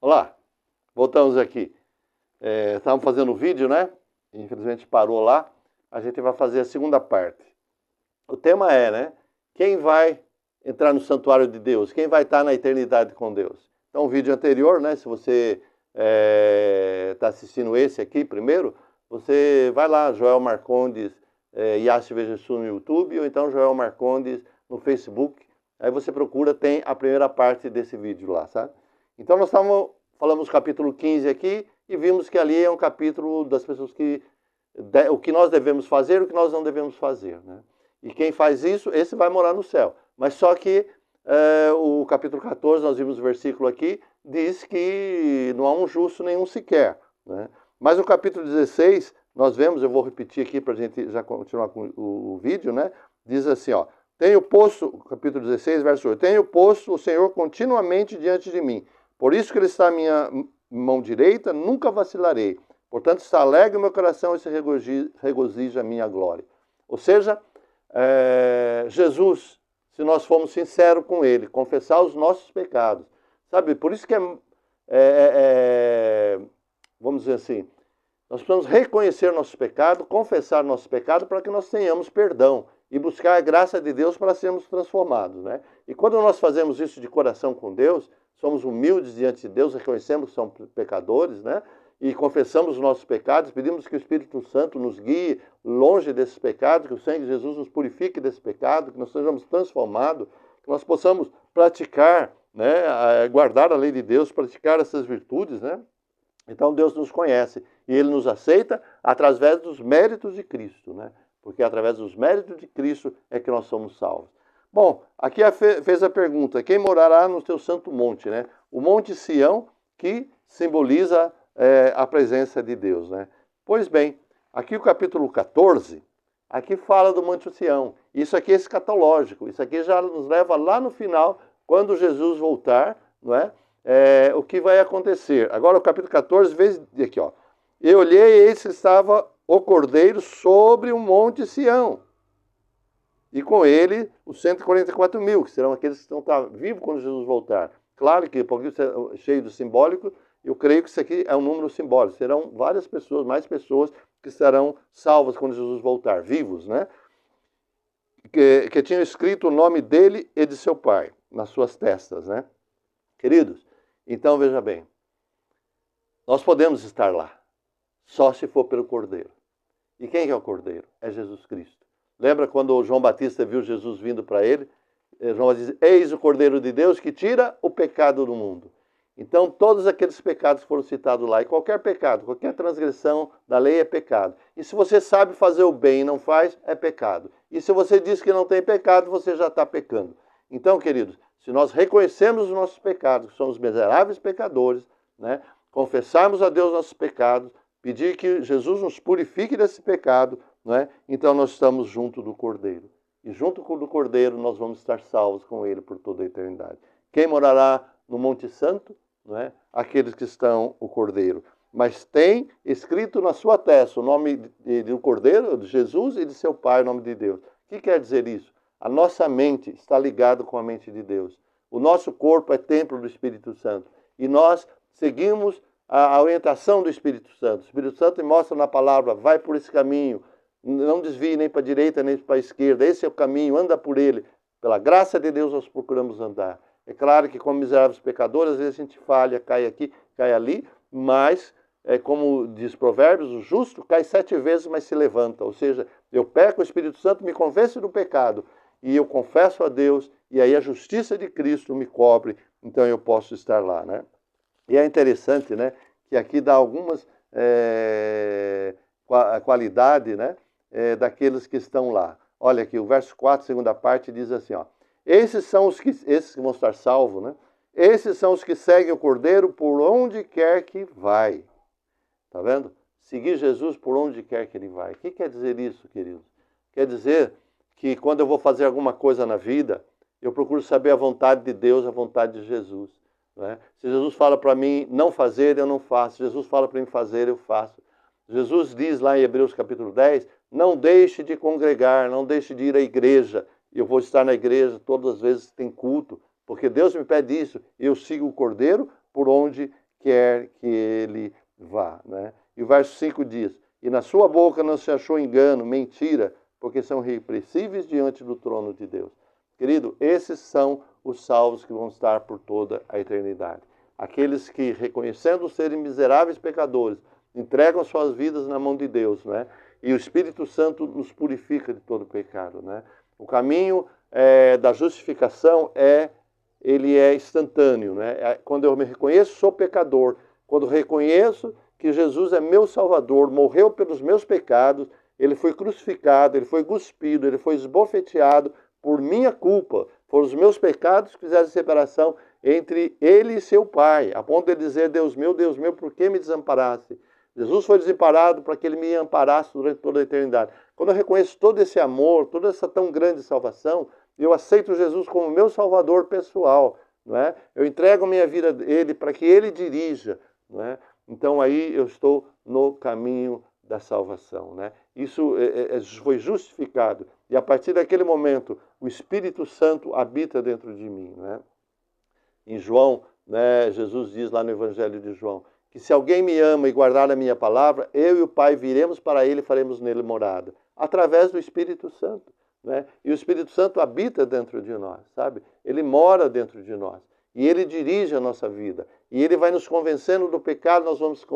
Olá, voltamos aqui. Estávamos fazendo um vídeo, né? Infelizmente parou lá. A gente vai fazer a segunda parte. O tema é, né? Quem vai entrar no santuário de Deus? Quem vai estar na eternidade com Deus? Então, o vídeo anterior, né? Se você está assistindo esse aqui primeiro, você vai lá, Joel Marcondes Yashvé Jesus no YouTube, ou então Joel Marcondes no Facebook. Aí você procura, tem a primeira parte desse vídeo lá, sabe? Então nós falamos capítulo 15 aqui e vimos que ali é um capítulo das pessoas o que nós devemos fazer e o que nós não devemos fazer, né? E quem faz isso, esse vai morar no céu. Mas só que o capítulo 14, nós vimos o versículo aqui, diz que não há um justo nenhum sequer, né? Mas no capítulo 16, nós vemos, eu vou repetir aqui para a gente já continuar com o vídeo, né? Diz assim, ó, tenho posto, capítulo 16, verso 8, tenho posto o Senhor continuamente diante de mim. Por isso que ele está à minha mão direita, nunca vacilarei. Portanto, está alegre o meu coração e se regozija a minha glória. Ou seja, Jesus, se nós formos sinceros com ele, confessar os nossos pecados, sabe? Por isso que vamos dizer assim, nós precisamos reconhecer nossos pecados, confessar nossos pecados para que nós tenhamos perdão e buscar a graça de Deus para sermos transformados, né? E quando nós fazemos isso de coração com Deus, somos humildes diante de Deus, reconhecemos que somos pecadores, né? E confessamos os nossos pecados, pedimos que o Espírito Santo nos guie longe desses pecados, que o sangue de Jesus nos purifique desse pecado, que nós sejamos transformados, que nós possamos praticar, né? Guardar a lei de Deus, praticar essas virtudes, né? Então Deus nos conhece e Ele nos aceita através dos méritos de Cristo, né? Porque através dos méritos de Cristo é que nós somos salvos. Bom, aqui fez a pergunta, quem morará no teu santo monte, né? O Monte Sião, que simboliza a presença de Deus, né? Pois bem, aqui o capítulo 14, aqui fala do Monte Sião. Isso aqui é escatológico, isso aqui já nos leva lá no final, quando Jesus voltar, não é? O que vai acontecer. Agora o capítulo 14, veja aqui, ó. Eu olhei e eis que estava o Cordeiro sobre o Monte Sião. E com ele os 144 mil, que serão aqueles que estão vivos quando Jesus voltar. Claro que, um pouquinho cheio de simbólico, eu creio que isso aqui é um número simbólico. Serão várias pessoas, mais pessoas que estarão salvas quando Jesus voltar, vivos, né? Que tinham escrito o nome dele e de seu pai nas suas testas, né? Queridos, então veja bem, nós podemos estar lá, só se for pelo Cordeiro. E quem é o Cordeiro? É Jesus Cristo. Lembra quando o João Batista viu Jesus vindo para ele? João Batista diz, eis o Cordeiro de Deus que tira o pecado do mundo. Então, todos aqueles pecados foram citados lá. E qualquer pecado, qualquer transgressão da lei é pecado. E se você sabe fazer o bem e não faz, é pecado. E se você diz que não tem pecado, você já está pecando. Então, queridos, se nós reconhecermos os nossos pecados, que somos miseráveis pecadores, né, confessarmos a Deus nossos pecados, pedir que Jesus nos purifique desse pecado, né, então nós estamos junto do Cordeiro. E junto com o Cordeiro nós vamos estar salvos com ele por toda a eternidade. Quem morará no Monte Santo? Não é? Aqueles que estão o Cordeiro. Mas tem escrito na sua testa o nome do Cordeiro, de Jesus e de seu Pai, o nome de Deus. O que quer dizer isso? A nossa mente está ligada com a mente de Deus. O nosso corpo é templo do Espírito Santo. E nós seguimos a orientação do Espírito Santo. O Espírito Santo mostra na palavra, vai por esse caminho, não desvie nem para a direita nem para a esquerda. Esse é o caminho, anda por ele. Pela graça de Deus nós procuramos andar. É claro que como miseráveis pecadores, às vezes a gente falha, cai aqui, cai ali, mas, como diz Provérbios, o justo cai 7 vezes, mas se levanta. Ou seja, eu peco, o Espírito Santo me convence do pecado, e eu confesso a Deus, e aí a justiça de Cristo me cobre, então eu posso estar lá, né? E é interessante, né, que aqui dá algumas qualidades, né, daqueles que estão lá. Olha aqui, o verso 4, segunda parte, diz assim, ó. Esses que vão estar salvos, né? Esses são os que seguem o Cordeiro por onde quer que vai. Tá vendo? Seguir Jesus por onde quer que ele vai. O que quer dizer isso, queridos? Quer dizer que quando eu vou fazer alguma coisa na vida, eu procuro saber a vontade de Deus, a vontade de Jesus. Né? Se Jesus fala para mim não fazer, eu não faço. Se Jesus fala para mim fazer, eu faço. Jesus diz lá em Hebreus capítulo 10, não deixe de congregar, não deixe de ir à igreja. Eu vou estar na igreja todas as vezes que tem culto, porque Deus me pede isso. Eu sigo o Cordeiro por onde quer que ele vá, né? E o verso 5 diz, e na sua boca não se achou engano, mentira, porque são irrepreensíveis diante do trono de Deus. Querido, esses são os salvos que vão estar por toda a eternidade. Aqueles que, reconhecendo serem miseráveis pecadores, entregam suas vidas na mão de Deus, né? E o Espírito Santo nos purifica de todo pecado, né? O caminho da justificação ele é instantâneo, né? Quando eu me reconheço, sou pecador. Quando reconheço que Jesus é meu Salvador, morreu pelos meus pecados, ele foi crucificado, ele foi cuspido, ele foi esbofeteado por minha culpa. Foram os meus pecados que fizeram separação entre ele e seu Pai, a ponto de dizer, Deus meu, por que me desamparaste? Jesus foi desamparado para que ele me amparasse durante toda a eternidade. Quando eu reconheço todo esse amor, toda essa tão grande salvação, eu aceito Jesus como meu Salvador pessoal, não é? Eu entrego minha vida a Ele para que Ele dirija, não é? Então aí eu estou no caminho da salvação, né? Isso foi justificado. E a partir daquele momento, o Espírito Santo habita dentro de mim, né? Em João, né, Jesus diz lá no Evangelho de João, que se alguém me ama e guardar a minha palavra, eu e o Pai viremos para ele e faremos nele morada, através do Espírito Santo, né? E o Espírito Santo habita dentro de nós, sabe? Ele mora dentro de nós. E ele dirige a nossa vida. E ele vai nos convencendo do pecado, nós vamos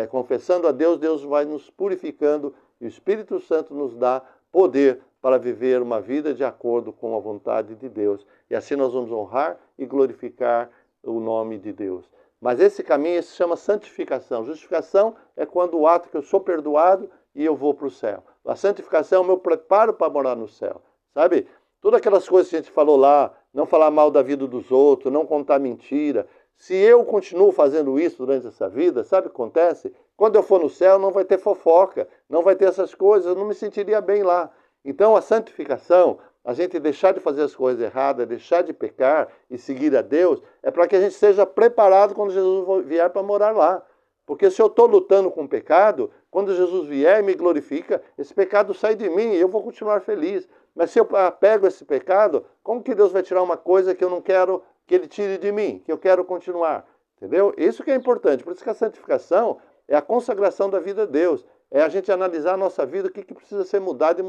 confessando a Deus, Deus vai nos purificando e o Espírito Santo nos dá poder para viver uma vida de acordo com a vontade de Deus. E assim nós vamos honrar e glorificar o nome de Deus. Mas esse caminho se chama santificação. Justificação é quando o ato que eu sou perdoado e eu vou para o céu. A santificação é o meu preparo para morar no céu, sabe? Todas aquelas coisas que a gente falou lá, não falar mal da vida dos outros, não contar mentira. Se eu continuo fazendo isso durante essa vida, sabe o que acontece? Quando eu for no céu não vai ter fofoca, não vai ter essas coisas, eu não me sentiria bem lá. Então a santificação, a gente deixar de fazer as coisas erradas, deixar de pecar e seguir a Deus, é para que a gente seja preparado quando Jesus vier para morar lá. Porque se eu estou lutando com o pecado, quando Jesus vier e me glorifica, esse pecado sai de mim e eu vou continuar feliz. Mas se eu pego esse pecado, como que Deus vai tirar uma coisa que eu não quero que Ele tire de mim, que eu quero continuar? Entendeu? Isso que é importante. Por isso que a santificação é a consagração da vida a Deus. É a gente analisar a nossa vida, o que precisa ser mudado e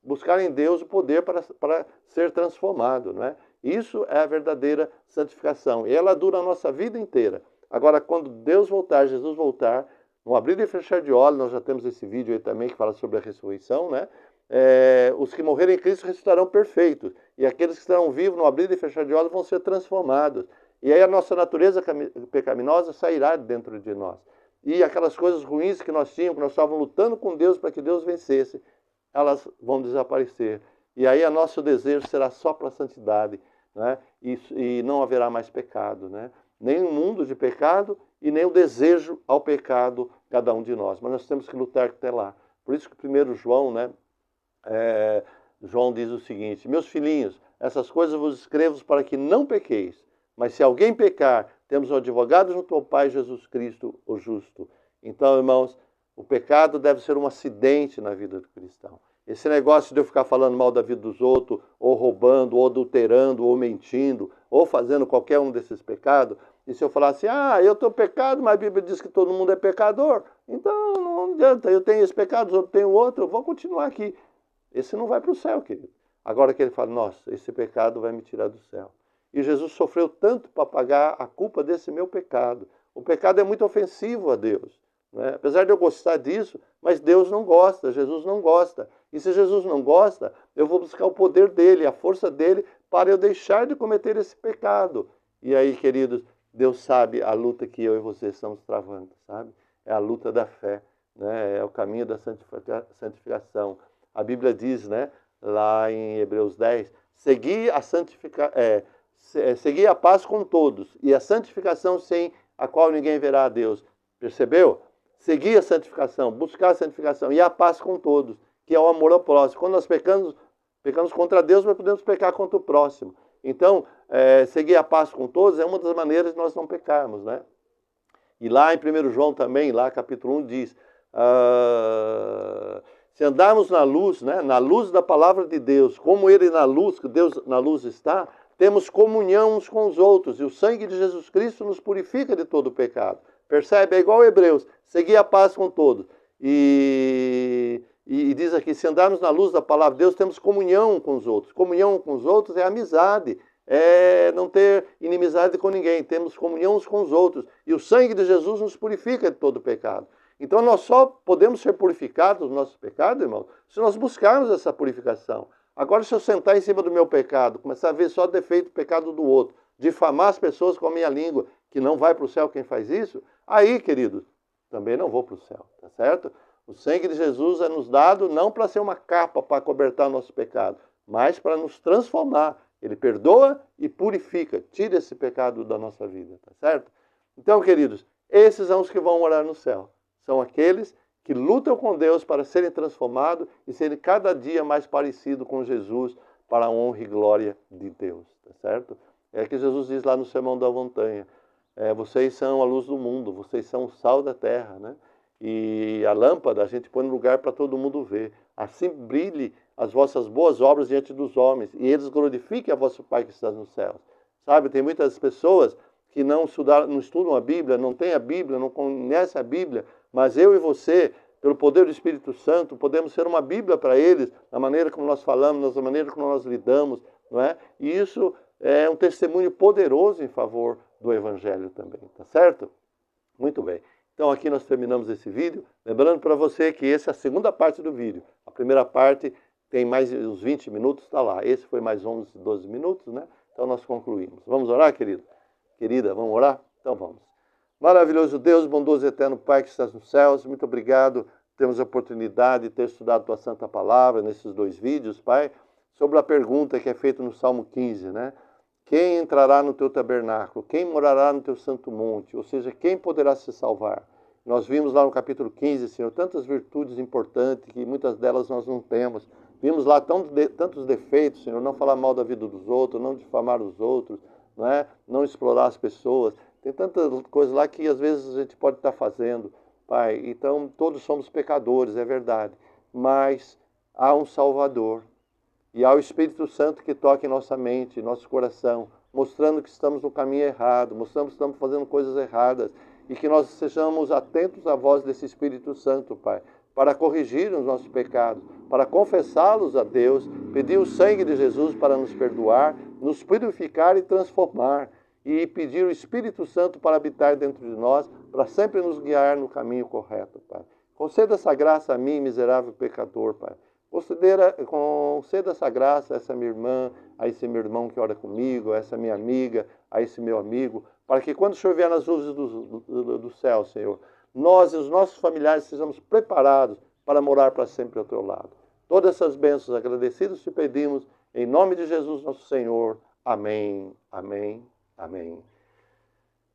buscar em Deus o poder para ser transformado, não é? Isso é a verdadeira santificação. E ela dura a nossa vida inteira. Agora, quando Deus voltar, Jesus voltar, no abrir e fechar de olhos, nós já temos esse vídeo aí também que fala sobre a ressurreição, né? Os que morrerem em Cristo ressuscitarão perfeitos. E aqueles que estarão vivos no abrir e fechar de olhos vão ser transformados. E aí a nossa natureza pecaminosa sairá dentro de nós. E aquelas coisas ruins que nós tínhamos, que nós estávamos lutando com Deus para que Deus vencesse, elas vão desaparecer. E aí o nosso desejo será só para a santidade, né? E não haverá mais pecado, né? Nem um mundo de pecado e nem o desejo ao pecado, cada um de nós. Mas nós temos que lutar até lá. Por isso que 1 João, né? João diz o seguinte, meus filhinhos, essas coisas vos escrevo para que não pequeis. Mas se alguém pecar, temos um advogado junto ao Pai, Jesus Cristo, o justo. Então, irmãos, o pecado deve ser um acidente na vida do cristão. Esse negócio de eu ficar falando mal da vida dos outros, ou roubando, ou adulterando, ou mentindo, ou fazendo qualquer um desses pecados, e se eu falar assim, eu tenho pecado, mas a Bíblia diz que todo mundo é pecador, então não adianta, eu tenho esse pecado, os outros têm o outro, eu vou continuar aqui. Esse não vai para o céu, querido. Agora que ele fala, nossa, esse pecado vai me tirar do céu. E Jesus sofreu tanto para pagar a culpa desse meu pecado. O pecado é muito ofensivo a Deus, né? Apesar de eu gostar disso, mas Deus não gosta, Jesus não gosta. E se Jesus não gosta, eu vou buscar o poder dele, a força dele, para eu deixar de cometer esse pecado. E aí, queridos, Deus sabe a luta que eu e você estamos travando, sabe? É a luta da fé, né? É o caminho da santificação. A Bíblia diz, né, lá em Hebreus 10, segui a paz com todos e a santificação sem a qual ninguém verá a Deus. Percebeu? Seguir a santificação, buscar a santificação e a paz com todos, que é o amor ao próximo. Quando nós pecamos contra Deus, nós podemos pecar contra o próximo. Então, seguir a paz com todos é uma das maneiras de nós não pecarmos, né? E lá em 1 João também, lá capítulo 1, diz, se andarmos na luz, né, na luz da palavra de Deus, como Ele na luz, que Deus na luz está, temos comunhão uns com os outros, e o sangue de Jesus Cristo nos purifica de todo o pecado. Percebe? É igual Hebreus, seguir a paz com todos. E diz aqui, se andarmos na luz da palavra de Deus, temos comunhão com os outros. Comunhão com os outros é amizade, é não ter inimizade com ninguém, temos comunhão uns com os outros. E o sangue de Jesus nos purifica de todo o pecado. Então nós só podemos ser purificados dos nossos pecados, irmão, se nós buscarmos essa purificação. Agora, se eu sentar em cima do meu pecado, começar a ver só defeito do pecado do outro, difamar as pessoas com a minha língua, que não vai para o céu quem faz isso, aí, queridos, também não vou para o céu, tá certo? O sangue de Jesus é nos dado não para ser uma capa para cobertar o nosso pecado, mas para nos transformar. Ele perdoa e purifica, tira esse pecado da nossa vida, tá certo? Então, queridos, esses são os que vão morar no céu. São aqueles que lutam com Deus para serem transformados e serem cada dia mais parecidos com Jesus para a honra e glória de Deus, tá certo? É que Jesus diz lá no Sermão da Montanha, vocês são a luz do mundo, vocês são o sal da terra, né? E a lâmpada a gente põe no lugar para todo mundo ver. Assim brilhe as vossas boas obras diante dos homens e eles glorifiquem a vosso Pai que está nos céus. Sabe, tem muitas pessoas que não estudam a Bíblia, não têm a Bíblia, não conhecem a Bíblia, mas eu e você, pelo poder do Espírito Santo, podemos ser uma Bíblia para eles, na maneira como nós falamos, na maneira como nós lidamos, não é? E isso é um testemunho poderoso em favor do Evangelho também, tá certo? Muito bem. Então aqui nós terminamos esse vídeo, lembrando para você que essa é a segunda parte do vídeo. A primeira parte tem mais uns 20 minutos, está lá. Esse foi mais 11, 12 minutos, né? Então nós concluímos. Vamos orar, querido? Querida, vamos orar? Então vamos. Maravilhoso Deus, bondoso e eterno Pai que estás nos céus, muito obrigado por termos a oportunidade de ter estudado Tua Santa Palavra nesses 2 vídeos, Pai, sobre a pergunta que é feita no Salmo 15, né? Quem entrará no Teu tabernáculo? Quem morará no Teu santo monte? Ou seja, quem poderá se salvar? Nós vimos lá no capítulo 15, Senhor, tantas virtudes importantes que muitas delas nós não temos. Vimos lá tantos defeitos, Senhor, não falar mal da vida dos outros, não difamar os outros, não explorar as pessoas. Tem tantas coisas lá que às vezes a gente pode estar fazendo, Pai. Então, todos somos pecadores, é verdade. Mas há um Salvador. E há o Espírito Santo que toca em nossa mente, em nosso coração, mostrando que estamos no caminho errado, mostrando que estamos fazendo coisas erradas. E que nós sejamos atentos à voz desse Espírito Santo, Pai, para corrigir os nossos pecados, para confessá-los a Deus, pedir o sangue de Jesus para nos perdoar, nos purificar e transformar. E pedir o Espírito Santo para habitar dentro de nós, para sempre nos guiar no caminho correto, Pai. Conceda essa graça a mim, miserável pecador, Pai. Conceda essa graça a essa minha irmã, a esse meu irmão que ora comigo, a essa minha amiga, a esse meu amigo, para que quando o Senhor vier nas luzes do céu, Senhor, nós e os nossos familiares sejamos preparados para morar para sempre ao Teu lado. Todas essas bênçãos agradecidos te pedimos, em nome de Jesus nosso Senhor. Amém, amém, amém.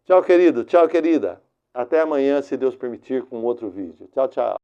Tchau, querido, tchau, querida. Até amanhã, se Deus permitir, com outro vídeo. Tchau, tchau.